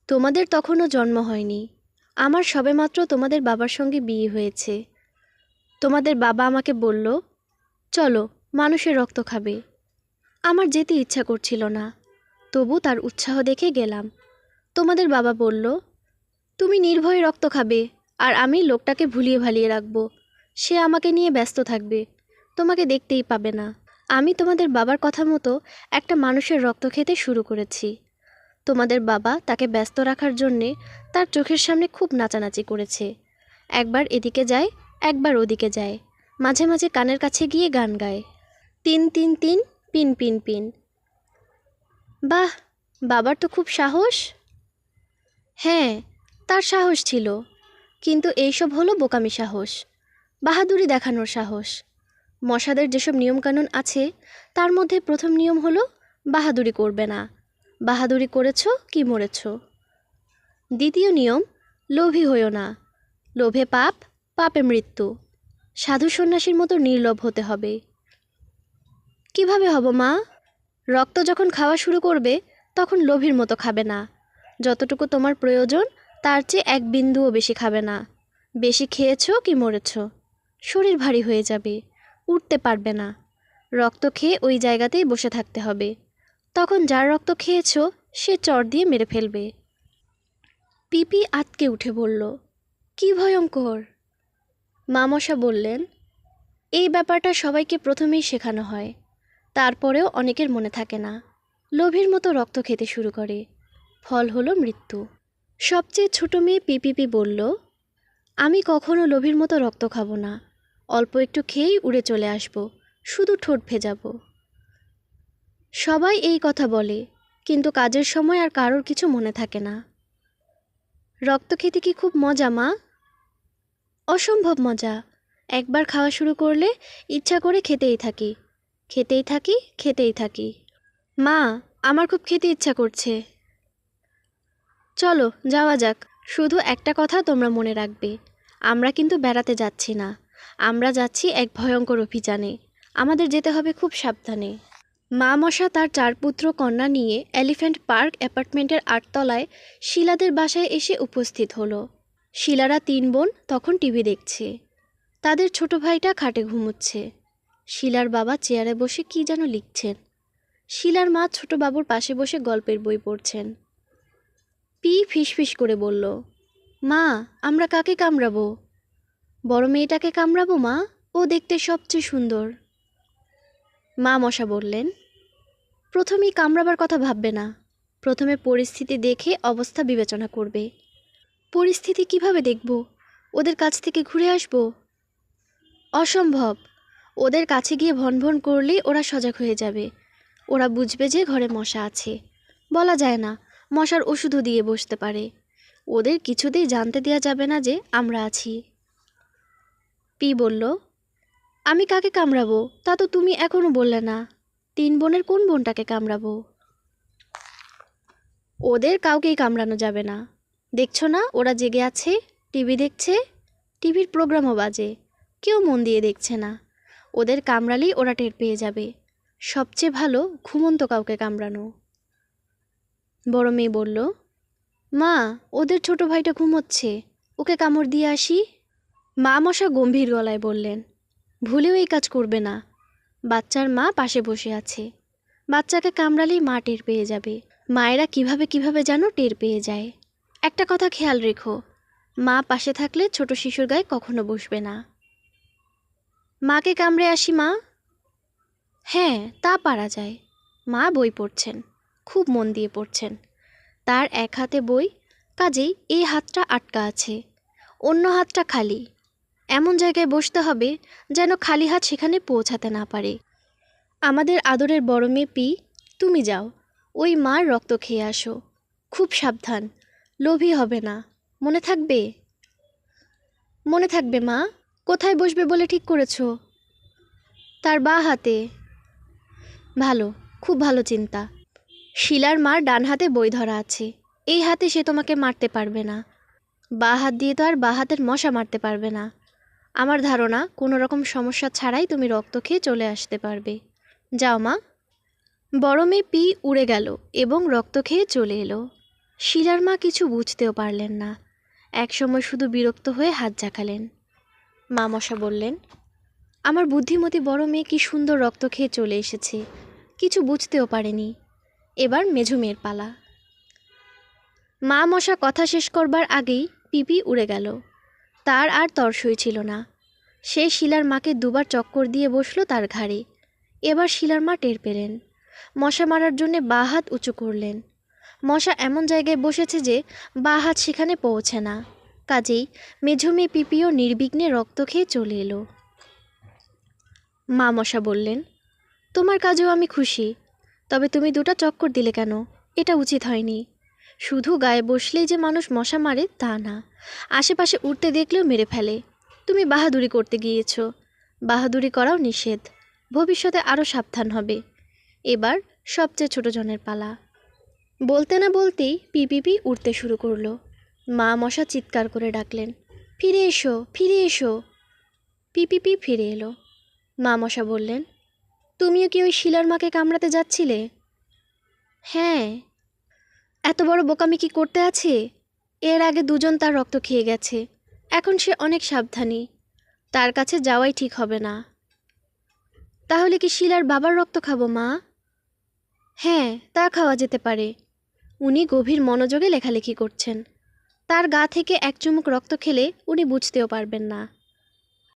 তোমাদের তখনও জন্ম হয়নি। আমার সবেমাত্র তোমাদের বাবার সঙ্গে বিয়ে হয়েছে। তোমাদের বাবা আমাকে বলল, চলো মানুষের রক্ত খাবে। আমার যেতে ইচ্ছা করছিল না, তবু তার উৎসাহ দেখে গেলাম। তোমাদের বাবা বলল, তুমি নির্ভয়ে রক্ত খাবে, আর আমি লোকটাকে ভুলিয়ে ভালিয়ে রাখব। সে আমাকে নিয়ে ব্যস্ত থাকবে, তোমাকে দেখতেই পাবে না। আমি তোমাদের বাবার কথা মতো একটা মানুষের রক্ত খেতে শুরু করেছি। তোমাদের বাবা তাকে ব্যস্ত রাখার জন্যে তার চোখের সামনে খুব নাচানাচি করেছে। একবার এদিকে যায়, একবার ওদিকে যায়, মাঝে মাঝে কানের কাছে গিয়ে গান গায়, ৩ ৩ ৩ পিন পিন পিন। বাহ, বাবার তো খুব সাহস। হ্যাঁ, তার সাহস ছিল, কিন্তু এইসব হলো বোকামি সাহস, বাহাদুরি দেখানোর সাহস। মশাদের যেসব নিয়মকানুন আছে তার মধ্যে প্রথম নিয়ম হলো বাহাদুরি করবে না। বাহাদুরি করেছ কি মরেছ। দ্বিতীয় নিয়ম, লোভী হইও না। লোভে পাপ, পাপে মৃত্যু। সাধু সন্ন্যাসীর মতো নির্লোভ হতে হবে। কিভাবে হব মা? রক্ত যখন খাওয়া শুরু করবে তখন লোভীর মতো খাবে না। যতটুকু তোমার প্রয়োজন তার চেয়ে এক বিন্দুও বেশি খাবে না। বেশি খেয়েছ কি মরেছ। শরীর ভারী হয়ে যাবে, উঠতে পারবে না। রক্ত খেয়ে ওই জায়গাতেই বসে থাকতে হবে। তখন যার রক্ত খেয়েছ সে চর দিয়ে মেরে ফেলবে। পিপি আঁতকে উঠে বলল, কি ভয়ঙ্কর। মামশা বললেন, এই ব্যাপারটা সবাইকে প্রথমেই শেখানো হয়, তারপরেও অনেকের মনে থাকে না। লোভীর মতো রক্ত খেতে শুরু করে, ফল হলো মৃত্যু। সবচেয়ে ছোট মেয়ে পিপিপি বলল, আমি কখনো লোভীর মতো রক্ত খাবো না। অল্প একটু খেয়েই উড়ে চলে আসব, শুধু ঠোঁট ভেজাবো। সবাই এই কথা বলে, কিন্তু কাজের সময় আর কারোর কিছু মনে থাকে না। রক্ত খেতে কি খুব মজা মা? অসম্ভব মজা। একবার খাওয়া শুরু করলে ইচ্ছা করে খেতেই থাকি, খেতেই থাকি, খেতেই থাকি। মা, আমার খুব খেতে ইচ্ছা করছে। চলো যাওয়া যাক। শুধু একটা কথা তোমরা মনে রাখবে, আমরা কিন্তু বেড়াতে যাচ্ছি না, আমরা যাচ্ছি এক ভয়ঙ্কর অভিযানে। আমাদের যেতে হবে খুব সাবধানে। মা মশা তার 4 পুত্র কন্যা নিয়ে এলিফ্যান্ট পার্ক অ্যাপার্টমেন্টের 8 তলায় শিলাদের বাসায় এসে উপস্থিত হলো। শিলারা 3 বোন তখন টিভি দেখছে। তাদের ছোট ভাইটা খাটে ঘুমোচ্ছে। শিলার বাবা চেয়ারে বসে কি যেন লিখছেন। শিলার মা ছোট বাবুর পাশে বসে গল্পের বই পড়ছেন। পি ফিসফিস করে বলল, মা, আমরা কাকে কামড়াবো? বড় মেয়েটাকে কামড়াবো মা, ও দেখতে সবচেয়ে সুন্দর। মা মশা বললেন, প্রথমেই কামড়াবার কথা ভাববে না, প্রথমে পরিস্থিতি দেখে অবস্থা বিবেচনা করবে। পরিস্থিতি কিভাবে দেখব? ওদের কাছ থেকে ঘুরে আসব? অসম্ভব। ওদের কাছে গিয়ে ভন ভন করলেই ওরা সজাগ হয়ে যাবে। ওরা বুঝবে যে ঘরে মশা আছে। বলা যায় না, মশার ওষুধও দিয়ে বসতে পারে। ওদের কিছুতেই জানতে দেওয়া যাবে না যে আমরা আছি। পি বলল, আমি কাকে কামড়াবো তা তো তুমি এখনো বললে না। 3 বোনের কোন বোনটাকে কামড়াবো? ওদের কাউকেই কামড়ানো যাবে না। দেখছো না ওরা জেগে আছে, টিভি দেখছে, টিভির প্রোগ্রামও বাজে, কেউ মন দিয়ে দেখছে না। ওদের কামড়ালেই ওরা টের পেয়ে যাবে। সবচেয়ে ভালো ঘুমন্ত কাউকে কামড়ানো। বড় মেয়ে বলল, মা, ওদের ছোট ভাইটা ঘুমোচ্ছে, ওকে কামড় দিয়ে আসি। মা মশা গম্ভীর গলায় বললেন, ভুলেও এই কাজ করবে না। বাচ্চার মা পাশে বসে আছে, বাচ্চাকে কামড়ালেই মা টের পেয়ে যাবে। মায়েরা কিভাবে কিভাবে যেন টের পেয়ে যায়। একটা কথা খেয়াল রেখো, মা পাশে থাকলে ছোট শিশুর গায়ে কখনো বসবে না। মাকে কামড়ে আসি মা। হ্যাঁ, তা পারা যায়। মা বই পড়ছেন, খুব মন দিয়ে পড়ছেন। তার এক হাতে বই, কাজেই এই হাতটা আটকা আছে, অন্য হাতটা খালি। এমন জায়গায় বসতে হবে যেন খালি হাত সেখানে পৌঁছাতে না পারে। আমাদের আদরের বড় মেয়ে পি, তুমি যাও, ওই মার রক্ত খেয়ে আসো। খুব সাবধান, লোভী হবে না, মনে থাকবে? মনে থাকবে মা। কোথায় বসবে বলে ঠিক করেছো? তার বাঁ হাতে। ভালো, খুব ভালো চিন্তা। শিলার মার ডান হাতে বই ধরা আছে, এই হাতে সে তোমাকে মারতে পারবে না। বাঁ হাত দিয়ে তো আর বাঁ হাতের মশা মারতে পারবে না। আমার ধারণা কোনো রকম সমস্যা ছাড়াই তুমি রক্ত খেয়ে চলে আসতে পারবে। যাও মা। বড় মেয়ে পি উড়ে গেল এবং রক্ত খেয়ে চলে এলো। শিলার মা কিছু বুঝতেও পারলেন না। একসময় শুধু বিরক্ত হয়ে হাত ঝাঁকালেন। মা মশা বললেন, আমার বুদ্ধিমতী বড় মেয়ে কি সুন্দর রক্ত খেয়ে চলে এসেছে, কিছু বুঝতেও পারেনি। এবার মেঝো মেয়ের পালা। মা মশা কথা শেষ করবার আগেই পিপি উড়ে গেল। তার আর তরসই ছিল না। সে শিলার মাকে দুবার চক্কর দিয়ে বসলো তার ঘাড়ে। এবার শিলার মা টের পেলেন। মশা মারার জন্যে বাঁ হাত উঁচু করলেন। মশা এমন জায়গায় বসেছে যে বাঁ হাত সেখানে পৌঁছে না। কাজেই মেঝো মেয়ে পিপিও নির্বিঘ্নে রক্ত খেয়ে চলে এলো। মা মশা বললেন, তোমার কাজেও আমি খুশি, তবে তুমি দুটো চক্কর দিলে কেন? এটা উচিত হয়নি। শুধু গায়ে বসলেই যে মানুষ মশা মারে তা না, আশেপাশে উঠতে দেখলেও মেরে ফেলে। তুমি বাহাদুরি করতে গিয়েছ, বাহাদুরি করাও নিষেধ। ভবিষ্যতে আরও সাবধান হবে। এবার সবচেয়ে ছোট জনের পালা। বলতে না বলতেই পিপিপি উঠতে শুরু করলো। মা মশা চিৎকার করে ডাকলেন, ফিরে এসো, ফিরে এসো। পিপিপি ফিরে এলো। মা মশা বললেন, তুমিও কি ওই শিলার মাকে কামড়াতে যাচ্ছিলে? হ্যাঁ। এত বড় বোকামি কি করতে আছে? এর আগে দুজন তার রক্ত খেয়ে গেছে। এখন সে অনেক সাবধানী, তার কাছে যাওয়াই ঠিক হবে না। তাহলে কি শিলার বাবার রক্ত খাবো মা? হ্যাঁ, তা খাওয়া যেতে পারে। উনি গভীর মনোযোগে লেখালেখি করছেন। তার গা থেকে এক চুমুক রক্ত খেলে উনি বুঝতেও পারবেন না।